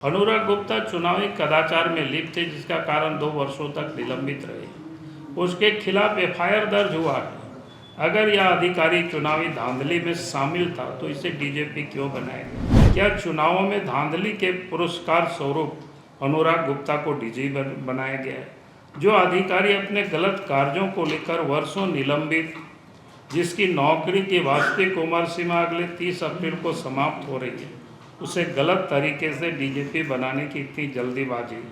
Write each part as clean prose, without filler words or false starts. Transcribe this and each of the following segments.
अनुराग गुप्ता चुनावी कदाचार में लिप्त थे, जिसका कारण 2 वर्षों तक निलंबित रहे। उसके खिलाफ एफआईआर दर्ज हुआ है। अगर यह अधिकारी चुनावी धांधली में शामिल था तो इसे डीजीपी क्यों बनाया? क्या चुनावों में धांधली के पुरस्कार स्वरूप अनुराग गुप्ता को डीजीपी बनाया गया है? जो अधिकारी अपने गलत कार्यों को लेकर वर्षों निलंबित, जिसकी नौकरी की वास्तविक उम्र सीमा अगले 30 अप्रैल को समाप्त हो रही है, उसे गलत तरीके से डीजीपी बनाने की इतनी जल्दीबाजी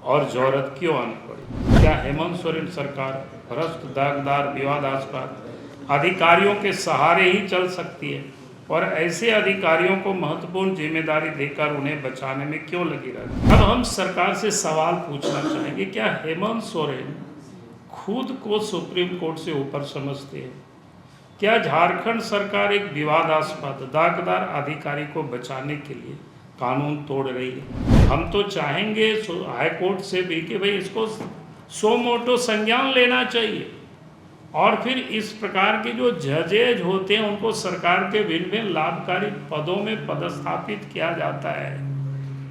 और जरूरत क्यों आनी पड़ी? क्या हेमंत सोरेन सरकार भ्रष्ट, दागदार, विवादास्पद अधिकारियों के सहारे ही चल सकती है और ऐसे अधिकारियों को महत्वपूर्ण जिम्मेदारी देकर उन्हें बचाने में क्यों लगी रहती? अब हम सरकार से सवाल पूछना चाहेंगे, क्या हेमंत सोरेन खुद को सुप्रीम कोर्ट से ऊपर समझते हैं? क्या झारखंड सरकार एक विवादास्पद, दागदार अधिकारी को बचाने के लिए कानून तोड़ रही है? हम तो चाहेंगे हाई कोर्ट से भी कि भाई इसको सो मोटो संज्ञान लेना चाहिए और फिर इस प्रकार के जो जजेज होते हैं उनको सरकार के भिन्न भिन्न लाभकारी पदों में पदस्थापित किया जाता है।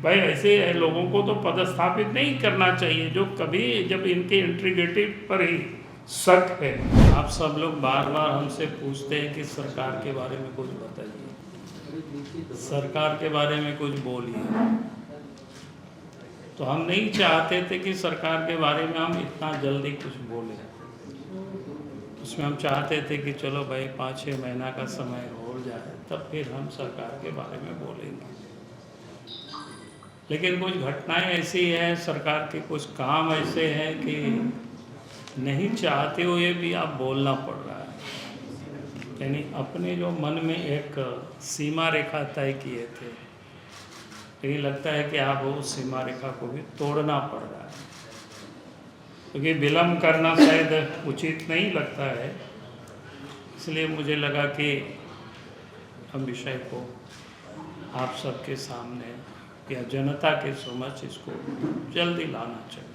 भाई ऐसे लोगों को तो पदस्थापित नहीं करना चाहिए जो कभी जब इनके इंटीग्रिटी पर ही शक है। आप सब लोग बार बार हमसे पूछते हैं कि सरकार के बारे में कुछ बताइए, सरकार के बारे में कुछ बोलिए। तो हम नहीं चाहते थे कि सरकार के बारे में हम इतना जल्दी कुछ बोलें। उसमें हम चाहते थे कि चलो भाई 5-6 महीना का समय हो जाए तब फिर हम सरकार के बारे में बोलेंगे। लेकिन कुछ घटनाएं ऐसी हैं, सरकार के कुछ काम ऐसे हैं कि नहीं चाहते हुए भी आप बोलना पड़ रहा है। यानी अपने जो मन में एक सीमा रेखा तय किए थे, लेकिन लगता है कि आप उस सीमा रेखा को भी तोड़ना पड़ रहा है, क्योंकि विलम्ब करना शायद उचित नहीं लगता है। इसलिए मुझे लगा कि हम विषय को आप सबके सामने या जनता के समक्ष इसको जल्दी लाना चाहिए,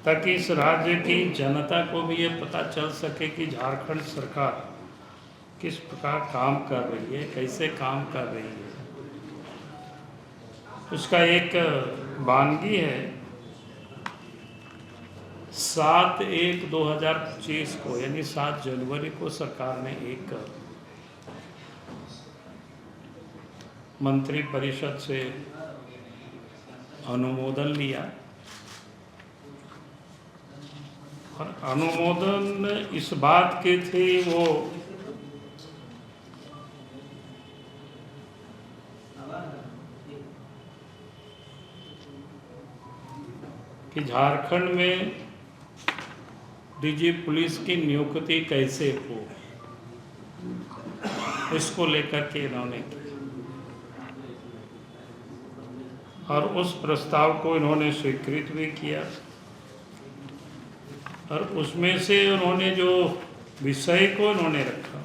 ताकि इस राज्य की जनता को भी ये पता चल सके कि झारखंड सरकार किस प्रकार काम कर रही है, कैसे काम कर रही है। उसका एक वानगी है। 7/1/2025 को यानी 7 जनवरी को सरकार ने एक मंत्री परिषद से अनुमोदन लिया और अनुमोदन इस बात के थे वो कि झारखंड में डीजी पुलिस की नियुक्ति कैसे हो, इसको लेकर के इन्होंने किया और उस प्रस्ताव को इन्होंने स्वीकृत भी किया। और उसमें से उन्होंने जो विषय को इन्होंने रखा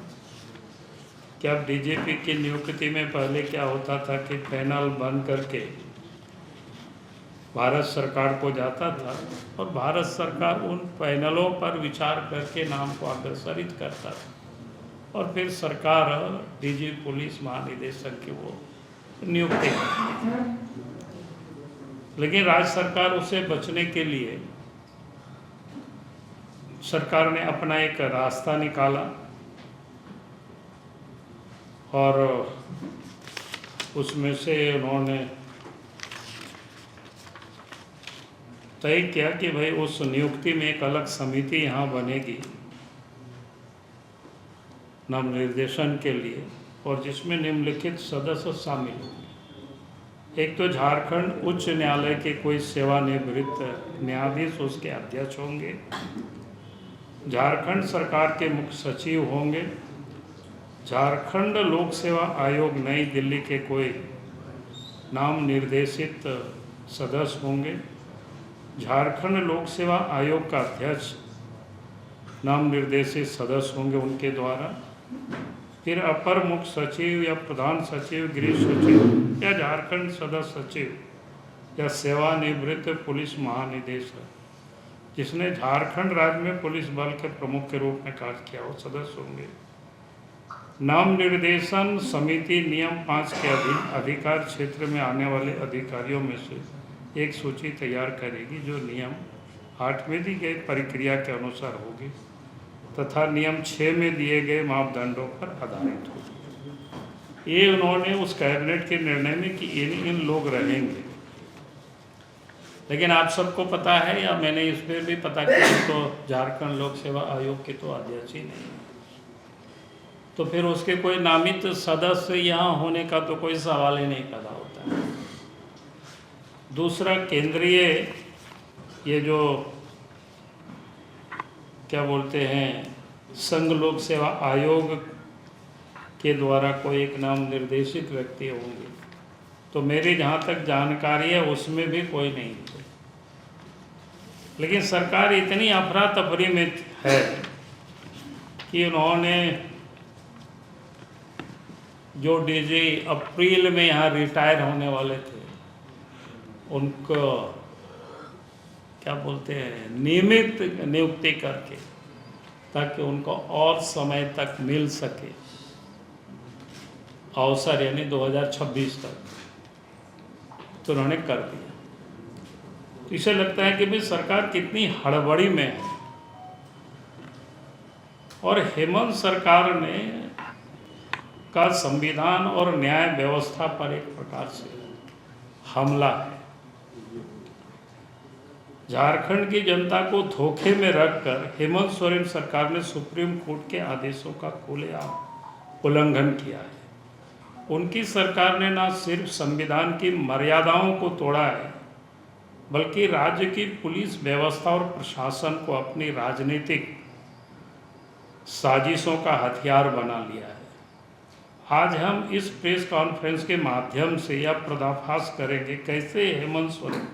कि अब डीजीपी की नियुक्ति में पहले क्या होता था कि पैनल बन करके भारत सरकार को जाता था और भारत सरकार उन पैनलों पर विचार करके नाम को अग्रसरित करता था और फिर सरकार डीजी पुलिस महानिदेशक की वो नियुक्ति करती थी। लेकिन राज्य सरकार उससे बचने के लिए सरकार ने अपना एक रास्ता निकाला और उसमें से उन्होंने तय किया कि भाई उस नियुक्ति में एक अलग समिति यहाँ बनेगी नाम निर्देशन के लिए, और जिसमें निम्नलिखित सदस्य शामिल होंगे। एक तो झारखंड उच्च न्यायालय के कोई सेवानिवृत्त न्यायाधीश उसके अध्यक्ष होंगे, झारखंड सरकार के मुख्य सचिव होंगे, झारखंड लोक सेवा आयोग नई दिल्ली के कोई नाम निर्देशित सदस्य होंगे, झारखंड लोक सेवा आयोग का अध्यक्ष नाम निर्देशित सदस्य होंगे उनके द्वारा, फिर अपर मुख्य सचिव या प्रधान सचिव, गृह सचिव या झारखंड सदस्य सचिव या सेवानिवृत्त पुलिस महानिदेशक जिसने झारखंड राज्य में पुलिस बल के प्रमुख के रूप में कार्य किया हो सदस्य होंगे। नाम निर्देशन समिति नियम 5 के अधीन अधिकार क्षेत्र में आने वाले अधिकारियों में से एक सूची तैयार करेगी, जो नियम 8 में दी गई प्रक्रिया के अनुसार होगी तथा नियम 6 में दिए गए मापदंडों पर आधारित होगी। ये उन्होंने उस कैबिनेट के निर्णय में कि इन लोग रहेंगे। लेकिन आप सबको पता है, या मैंने इस पर भी पता किया, तो झारखंड लोक सेवा आयोग के तो अध्यक्ष ही नहीं, तो फिर उसके कोई नामित सदस्य यहाँ होने का तो कोई सवाल ही नहीं पैदा होता है। दूसरा, केंद्रीय ये जो क्या बोलते हैं संघ लोक सेवा आयोग के द्वारा कोई एक नाम निर्देशित व्यक्ति होंगे, तो मेरी जहाँ तक जानकारी है उसमें भी कोई नहीं थे। लेकिन सरकार इतनी अफरा तफरी में है कि उन्होंने जो डीजी अप्रैल में यहाँ रिटायर होने वाले थे, उनको क्या बोलते हैं नियमित नियुक्ति करके, ताकि उनको और समय तक मिल सके अवसर, यानी 2026 तक, तो उन्होंने कर दिया। तो इसे लगता है कि भाई सरकार कितनी हड़बड़ी में है। और हेमंत सरकार ने का संविधान और न्याय व्यवस्था पर एक प्रकार से हमला है। झारखंड की जनता को धोखे में रखकर हेमंत सोरेन सरकार ने सुप्रीम कोर्ट के आदेशों का खुलेआम उल्लंघन किया है। उनकी सरकार ने न सिर्फ संविधान की मर्यादाओं को तोड़ा है, बल्कि राज्य की पुलिस व्यवस्था और प्रशासन को अपनी राजनीतिक साजिशों का हथियार बना लिया है। आज हम इस प्रेस कॉन्फ्रेंस के माध्यम से यह पर्दाफाश करेंगे कैसे हेमंत सोरेन,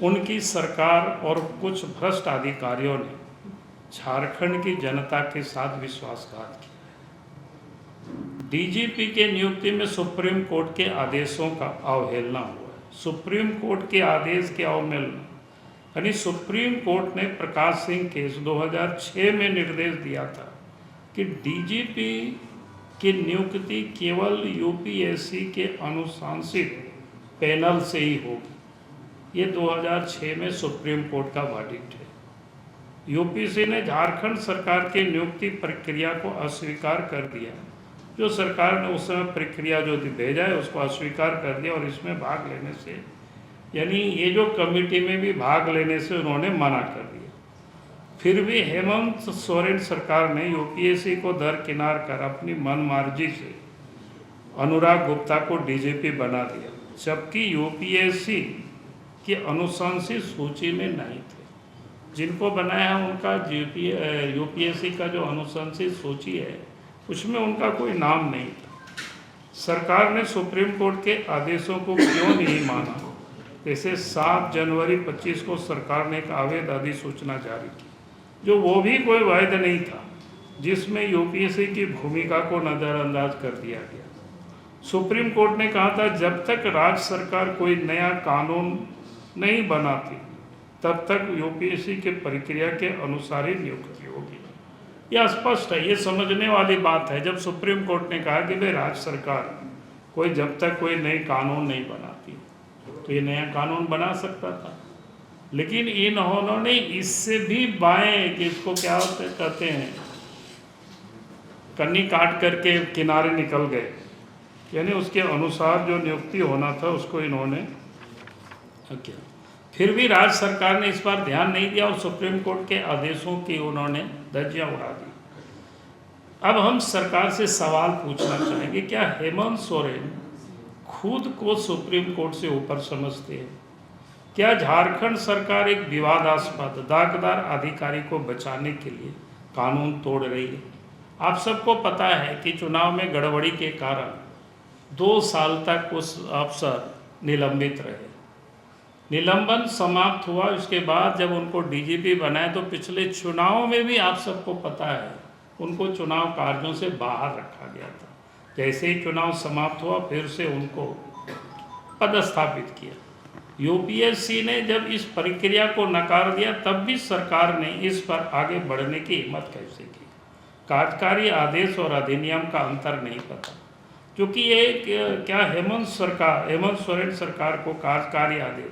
उनकी सरकार और कुछ भ्रष्ट अधिकारियों ने झारखंड की जनता के साथ विश्वासघात किया। डीजीपी के नियुक्ति में सुप्रीम कोर्ट के आदेशों का अवहेलना हुआ है। सुप्रीम कोर्ट के आदेश के अवहेलना, यानी सुप्रीम कोर्ट ने प्रकाश सिंह केस 2006 में निर्देश दिया था कि डीजीपी की नियुक्ति केवल यूपीएससी के अनुशासित पैनल से ही होगी। ये 2006 में सुप्रीम कोर्ट का वर्डिक्ट है। यूपीएससी ने झारखंड सरकार की नियुक्ति प्रक्रिया को अस्वीकार कर दिया। जो सरकार ने उस समय प्रक्रिया जो भेजा है उसको अस्वीकार कर दिया, और इसमें भाग लेने से, यानी ये जो कमेटी में भी भाग लेने से उन्होंने मना कर दिया। फिर भी हेमंत सोरेन सरकार ने यूपीएससी को दरकिनार कर अपनी मनमर्जी से अनुराग गुप्ता को डीजीपी बना दिया, जबकि यूपीएससी की अनुशंसित सूची में नहीं थे। जिनको बनाया है उनका यूपीएससी का जो अनुशंसित सूची है उसमें उनका कोई नाम नहीं था। सरकार ने सुप्रीम कोर्ट के आदेशों को क्यों नहीं माना? जैसे 7 जनवरी 25 को सरकार ने एक अवैध अधिसूचना जारी की, जो वो भी कोई वैध नहीं था, जिसमें यूपीएससी की भूमिका को नज़रअंदाज कर दिया गया। सुप्रीम कोर्ट ने कहा था जब तक राज्य सरकार कोई नया कानून नहीं बनाती तब तक यूपीएससी के प्रक्रिया के अनुसार ही नियुक्ति होगी। यह स्पष्ट है, ये समझने वाली बात है। जब सुप्रीम कोर्ट ने कहा कि भाई राज्य सरकार कोई जब तक कोई नई कानून नहीं बनाती तो ये नया कानून बना सकता था, लेकिन इन्होंने इससे भी बाएं कि इसको क्या कहते हैं कन्नी काट करके किनारे निकल गए, यानी उसके अनुसार जो नियुक्ति होना था उसको इन्होंने किया। फिर भी राज्य सरकार ने इस पर ध्यान नहीं दिया और सुप्रीम कोर्ट के आदेशों की उन्होंने धज्जियां उड़ा दी। अब हम सरकार से सवाल पूछना चाहेंगे, क्या हेमंत सोरेन खुद को सुप्रीम कोर्ट से ऊपर समझते हैं? क्या झारखंड सरकार एक विवादास्पद दागदार अधिकारी को बचाने के लिए कानून तोड़ रही है? आप सबको पता है कि चुनाव में गड़बड़ी के कारण 2 साल तक उस अफसर निलंबित रहे। निलंबन समाप्त हुआ, उसके बाद जब उनको डीजीपी बनाए तो पिछले चुनाव में भी आप सबको पता है उनको चुनाव कार्यों से बाहर रखा गया था। जैसे ही चुनाव समाप्त हुआ फिर से उनको पदस्थापित किया। यूपीएससी ने जब इस प्रक्रिया को नकार दिया तब भी सरकार ने इस पर आगे बढ़ने की हिम्मत कैसे की? कार्यकारी आदेश और अधिनियम का अंतर नहीं पता, क्योंकि ये क्या हेमंत सोरेन सरकार को कार्यकारी आदेश,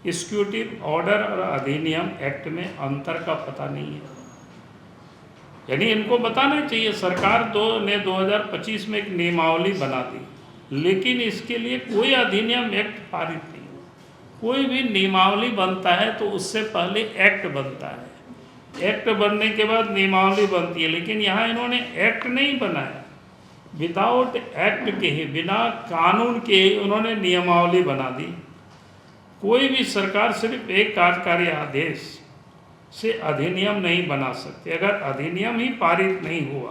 एग्जीक्यूटिव ऑर्डर और अधिनियम एक्ट में अंतर का पता नहीं है। यानी इनको बताना चाहिए। सरकार ने 2025 में एक नियमावली बना दी, लेकिन इसके लिए कोई अधिनियम एक्ट पारित नहीं। कोई भी नियमावली बनता है तो उससे पहले एक्ट बनता है, एक्ट बनने के बाद नियमावली बनती है। लेकिन यहाँ इन्होंने एक्ट नहीं बनाया, विदाउट एक्ट के ही, बिना कानून के ही उन्होंने नियमावली बना दी। कोई भी सरकार सिर्फ एक कार्यकारी आदेश से अधिनियम नहीं बना सकती। अगर अधिनियम ही पारित नहीं हुआ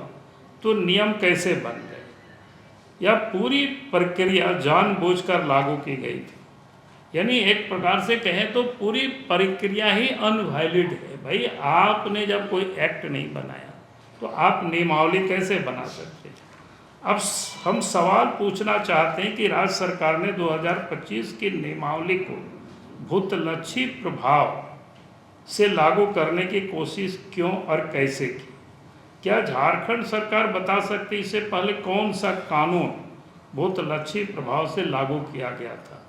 तो नियम कैसे बन गए? या पूरी प्रक्रिया जानबूझकर लागू की गई थी। यानी एक प्रकार से कहें तो पूरी प्रक्रिया ही अनवैलिड है। भाई, आपने जब कोई एक्ट नहीं बनाया तो आप नियमावली कैसे बना सकते? अब हम सवाल पूछना चाहते हैं कि राज्य सरकार ने 2025 की नियमावली को भूतलक्षी प्रभाव से लागू करने की कोशिश क्यों और कैसे की? क्या झारखंड सरकार बता सकती इससे पहले कौन सा कानून भूतलक्षी प्रभाव से लागू किया गया था?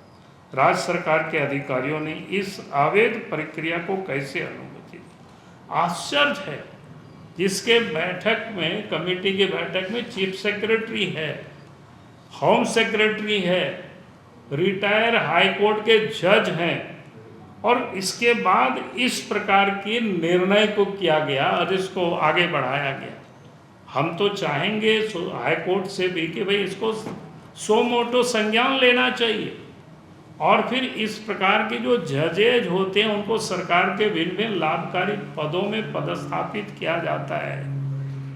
राज्य सरकार के अधिकारियों ने इस अवैध प्रक्रिया को कैसे अनुमति दी? आश्चर्य है, जिसके बैठक में, कमेटी के बैठक में चीफ सेक्रेटरी है, होम सेक्रेटरी है, रिटायर हाई कोर्ट के जज हैं, और इसके बाद इस प्रकार के निर्णय को किया गया और इसको आगे बढ़ाया गया। हम तो चाहेंगे हाई कोर्ट से भी कि भाई इसको सो मोटो संज्ञान लेना चाहिए, और फिर इस प्रकार के जो जजेज होते हैं उनको सरकार के भिन्न लाभकारी पदों में पदस्थापित किया जाता है।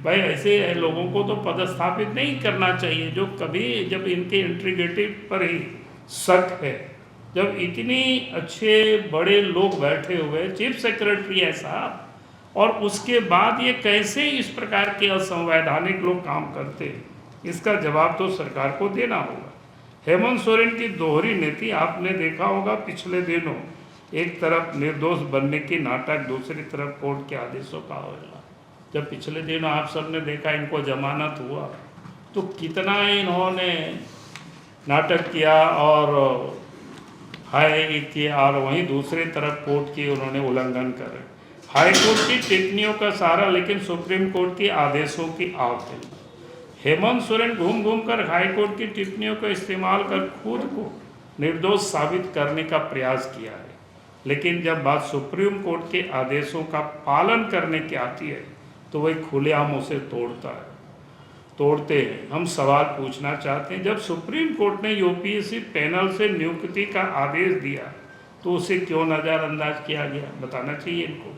भाई, ऐसे लोगों को तो पदस्थापित नहीं करना चाहिए जो कभी, जब इनके इंटीग्रिटी पर ही शक है, जब इतनी अच्छे बड़े लोग बैठे हुए, चीफ सेक्रेटरी है साहब, और उसके बाद ये कैसे इस प्रकार के असंवैधानिक लोग काम करते हैं? इसका जवाब तो सरकार को देना होगा। हेमंत सोरेन की दोहरी नीति आपने देखा होगा पिछले दिनों, एक तरफ निर्दोष बनने की नाटक, दूसरी तरफ कोर्ट के आदेशों का अवहेलना। जब पिछले दिनों आप सबने देखा इनको जमानत हुआ तो कितना इन्होंने नाटक किया और हाई किया, और वहीं दूसरी तरफ कोर्ट की उन्होंने उल्लंघन करे। हाई कोर्ट की टिप्पणियों का सहारा लेकिन सुप्रीम कोर्ट के आदेशों की अवहेलना। हेमंत सोरेन घूम घूम कर हाई कोर्ट की टिप्पणियों का इस्तेमाल कर खुद को निर्दोष साबित करने का प्रयास किया है, लेकिन जब बात सुप्रीम कोर्ट के आदेशों का पालन करने की आती है तो वही खुलेआम उसे तोड़ते हैं। हम सवाल पूछना चाहते हैं, जब सुप्रीम कोर्ट ने यूपीएससी पैनल से नियुक्ति का आदेश दिया तो उसे क्यों नज़रअंदाज किया गया? बताना चाहिए इनको।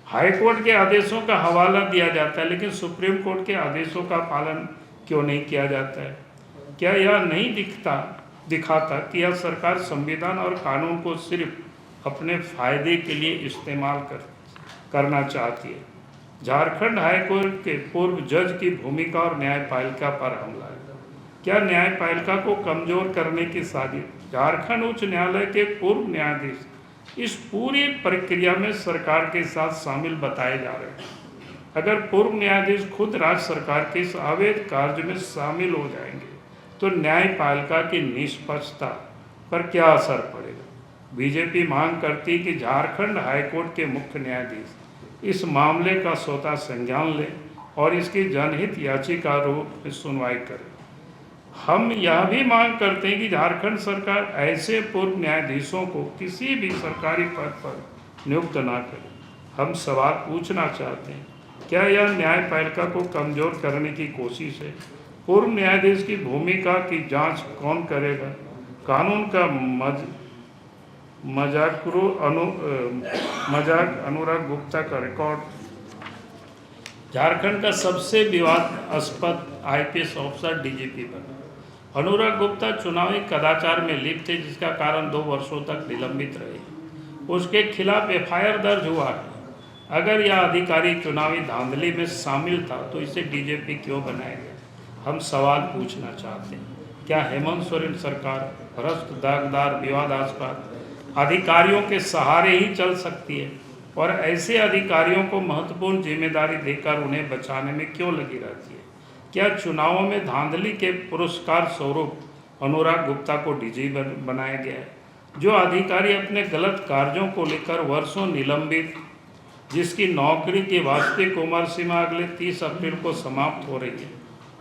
हाई कोर्ट के आदेशों का हवाला दिया जाता है, लेकिन सुप्रीम कोर्ट के आदेशों का पालन क्यों नहीं किया जाता है? क्या यह नहीं दिखाता कि यह सरकार संविधान और कानून को सिर्फ अपने फायदे के लिए इस्तेमाल करना चाहती है? झारखंड हाई कोर्ट के पूर्व जज की भूमिका और न्यायपालिका पर हमला है। क्या न्यायपालिका को कमजोर करने की साजिश? झारखंड उच्च न्यायालय के पूर्व न्यायाधीश इस पूरी प्रक्रिया में सरकार के साथ शामिल बताए जा रहे हैं। अगर पूर्व न्यायाधीश खुद राज्य सरकार के इस अवैध कार्य में शामिल हो जाएंगे तो न्यायपालिका की निष्पक्षता पर क्या असर पड़ेगा? बीजेपी मांग करती कि झारखंड हाईकोर्ट के मुख्य न्यायाधीश इस मामले का स्वतः संज्ञान लें और इसकी जनहित याचिका रूप में सुनवाई करें। हम यह भी मांग करते हैं कि झारखंड सरकार ऐसे पूर्व न्यायाधीशों को किसी भी सरकारी पद पर नियुक्त ना करे। हम सवाल पूछना चाहते हैं, क्या यह न्यायपालिका को कमजोर करने की कोशिश है? पूर्व न्यायाधीश की भूमिका की जांच कौन करेगा? कानून का मजाक अनुराग गुप्ता का रिकॉर्ड। झारखंड का सबसे विवादास्पद आईपीएस ऑफिसर डीजीपी बना। अनुराग गुप्ता चुनावी कदाचार में लिप्त थे, जिसका कारण 2 वर्षों तक निलंबित रहे। उसके खिलाफ एफआईआर दर्ज हुआ है। अगर यह अधिकारी चुनावी धांधली में शामिल था तो इसे डीजीपी क्यों बनाया गया? हम सवाल पूछना चाहते हैं, क्या हेमंत सोरेन सरकार भ्रष्ट, दागदार, विवादास्पद अधिकारियों के सहारे ही चल सकती है? और ऐसे अधिकारियों को महत्वपूर्ण जिम्मेदारी देकर उन्हें बचाने में क्यों लगी रहती है? क्या चुनावों में धांधली के पुरस्कार स्वरूप अनुराग गुप्ता को डीजी बनाया गया है? जो अधिकारी अपने गलत कार्यों को लेकर वर्षों निलंबित, जिसकी नौकरी की वास्तविक उम्र सीमा अगले 30 अप्रैल को समाप्त हो रही है,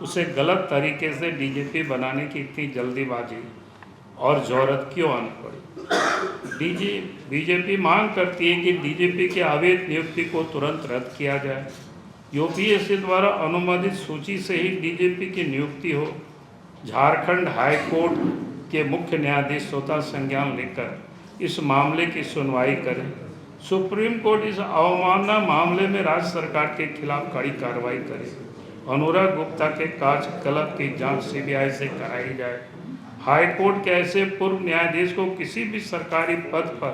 उसे गलत तरीके से डीजीपी बनाने की इतनी जल्दीबाजी और जरूरत क्यों आनी पड़ी? बीजेपी मांग करती है कि डीजीपी की अवैध नियुक्ति को तुरंत रद्द किया जाए। यूपीएससी द्वारा अनुमोदित सूची से ही डीजीपी की नियुक्ति हो। झारखंड हाई कोर्ट के मुख्य न्यायाधीश स्वतः संज्ञान लेकर इस मामले की सुनवाई करें। सुप्रीम कोर्ट इस अवमानना मामले में राज्य सरकार के खिलाफ कड़ी कार्रवाई करे। अनुराग गुप्ता के कार्यकलाप की जांच सीबीआई से कराई जाए। हाई कोर्ट के ऐसे पूर्व न्यायाधीश को किसी भी सरकारी पद पर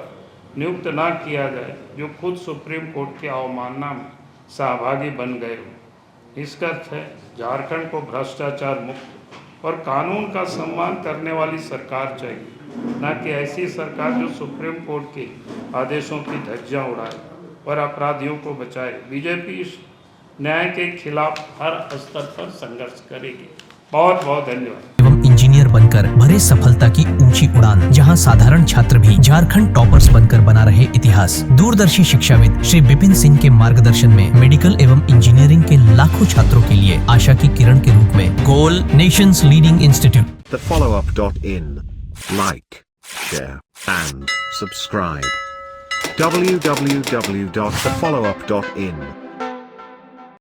नियुक्त न किया जाए जो खुद सुप्रीम कोर्ट की अवमानना में सहभागी बन गए हो। इसका अर्थ है झारखंड को भ्रष्टाचार मुक्त और कानून का सम्मान करने वाली सरकार चाहिए, न कि ऐसी सरकार जो सुप्रीम कोर्ट के आदेशों की धज्जियां उड़ाए और अपराधियों को बचाए। बीजेपी इस न्याय के खिलाफ हर स्तर पर संघर्ष करेगी। बहुत बहुत धन्यवाद। एवं इंजीनियर बनकर भरे सफलता की ऊंची उड़ान, जहां साधारण छात्र भी झारखंड टॉपर्स बनकर बना रहे इतिहास। दूरदर्शी शिक्षाविद श्री विपिन सिंह के मार्गदर्शन में मेडिकल एवं इंजीनियरिंग के लाखों छात्रों के लिए आशा की किरण के रूप में goal nation's leading institute. thefollowup.in. Like, share and subscribe. www.thefollowup.in